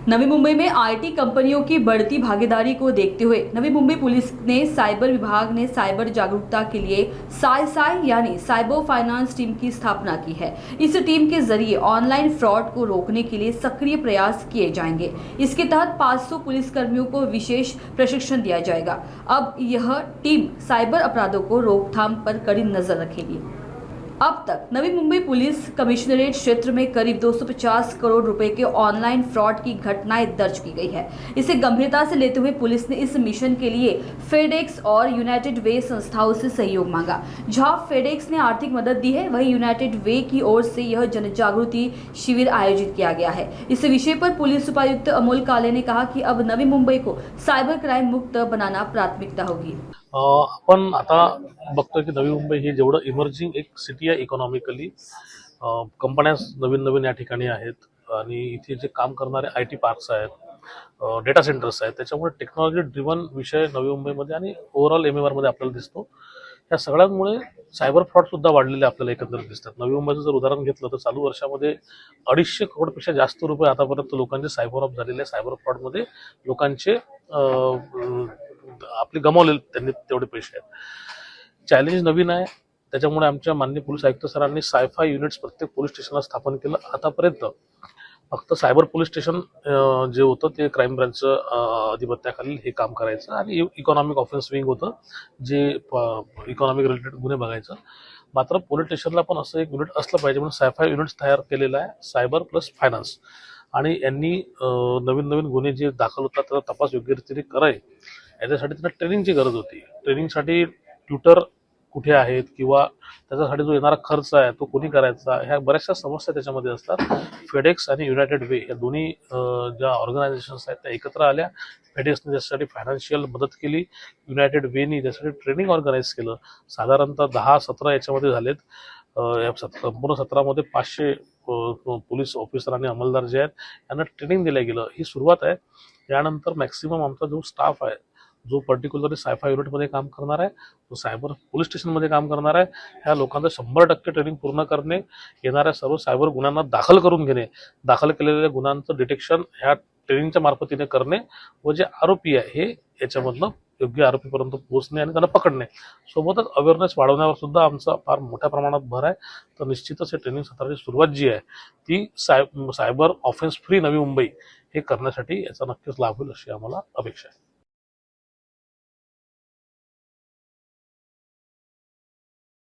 नवी मुंबई में आईटी कंपनियों की बढ़ती भागीदारी को देखते हुए नवी मुंबई पुलिस ने साइबर विभाग ने साइबर जागरूकता के लिए साई यानी साइबर फाइनेंस टीम की स्थापना की है। इस टीम के जरिए ऑनलाइन फ्रॉड को रोकने के लिए सक्रिय प्रयास किए जाएंगे। इसके तहत 500 पुलिसकर्मियों को विशेष प्रशिक्षण दिया जाएगा। अब यह टीम साइबर अपराधों को रोकथाम पर कड़ी नजर रखेगी। अब तक नवी मुंबई पुलिस कमिश्नरेट क्षेत्र में करीब 250 करोड़ रुपए के ऑनलाइन फ्रॉड की घटनाएं दर्ज की गई है। इसे गंभीरता से लेते हुए पुलिस ने इस मिशन के लिए फेडेक्स और यूनाइटेड वे संस्थाओं से सहयोग मांगा। जहां फेडेक्स ने आर्थिक मदद दी है, वहीं यूनाइटेड वे की ओर से यह जनजागृति शिविर आयोजित किया गया है। इस विषय पर पुलिस उपायुक्त अमोल काले ने कहा कि अब नवी मुंबई को साइबर क्राइम मुक्त बनाना प्राथमिकता होगी। आपण आता बघतोय की नवी मुंबई ही जेवढं इमर्जिंग एक सिटी आहे इकॉनॉमिकली, कंपन्या नवीन नवीन या ठिकाणी आहेत आणि इथे जे काम करणारे IT पार्क्स आहेत, डेटा सेंटर्स आहेत, त्याच्यामुळे टेक्नॉलॉजी ड्रिव्हन विषय नवी मुंबईमध्ये आणि ओव्हरऑल MMR मध्ये आपल्याला दिसतो। या सगळ्यांमुळे सायबर फ्रॉड सुद्धा वाढलेले आपल्याला एकंदरीत दिसतात। नवी मुंबईचं जर उदाहरण घेतलं तर चालू वर्षामध्ये 250 करोडपेक्षा जास्त रुपये आतापर्यंत लोकांचे सायबर ऑफ झालेले, सायबर फ्रॉडमध्ये लोकांचे आपले गमावलेले त्यांनी तेवढे पैसे आहेत। चॅलेंज नवीन आहे, त्याच्यामुळे आमच्या माननीय पोलीस आयुक्त सरांनी सायफाय युनिट्स प्रत्येक पोलीस स्टेशनला स्थापन केलं। आतापर्यंत फक्त सायबर पोलीस स्टेशन जे होतं ते क्राईम ब्रँचचं अधिपत्याखाली हे काम करायचं आणि इकॉनॉमिक ऑफेन्स विंग होतं जे इकॉनॉमिक रिलेटेड गुन्हे बघायचं। मात्र पोलीस स्टेशनला पण असं एक युनिट असलं पाहिजे म्हणून सायफाय युनिट्स तयार केलेलं आहे, सायबर प्लस फायनान्स। आणि यांनी नवीन नवीन गुन्हे जे दाखल होतात त्याचा तपास योग्य रीतीने कराय, याच्यासाठी त्यांना ट्रेनिंगची गरज होती। ट्रेनिंगसाठी ट्युटर कुठे आहेत किंवा त्याच्यासाठी जो येणारा खर्च आहे तो कोणी करायचा, ह्या बऱ्याचशा समस्या त्याच्यामध्ये असतात। फेडेक्स आणि युनायटेड वे या दोन्ही ज्या ऑर्गनायझेशन्स आहेत त्या एकत्र आल्या। फेडेक्सने त्याच्यासाठी फायनान्शियल मदत केली, युनायटेड वेनी त्यासाठी ट्रेनिंग ऑर्गनाईज केलं। साधारणतः 10-17 याच्यामध्ये झालेत। या संपूर्ण सत्रामध्ये 500 पोलीस ऑफिसर आणि अंमलदार जे आहेत यांना ट्रेनिंग दिलं गेलं। ही सुरुवात आहे। यानंतर मॅक्सिमम आमचा जो स्टाफ आहे, जो पर्टिक्युलरली सायफाय युनिटमध्ये काम करणार आहे, जो सायबर पोलीस स्टेशनमध्ये काम करणार आहे, ह्या लोकांचं 100% ट्रेनिंग पूर्ण करणे, येणाऱ्या सर्व सायबर गुन्ह्यांना दाखल करून घेणे, दाखल केलेल्या गुन्ह्यांचं डिटेक्शन ह्या ट्रेनिंगच्या मार्फतीने करणे व जे आरोपी आहे हे याच्यामधनं योग्य आरोपीपर्यंत पोहोचणे आणि त्यांना पकडणे, सोबतच अवेअरनेस वाढवण्यावर सुद्धा आमचा फार मोठ्या प्रमाणात भर आहे। तर निश्चितच हे ट्रेनिंग सत्राची सुरुवात जी आहे ती cyber offence free Navi Mumbai हे करण्यासाठी याचा नक्कीच लाभ होईल अशी आम्हाला अपेक्षा आहे।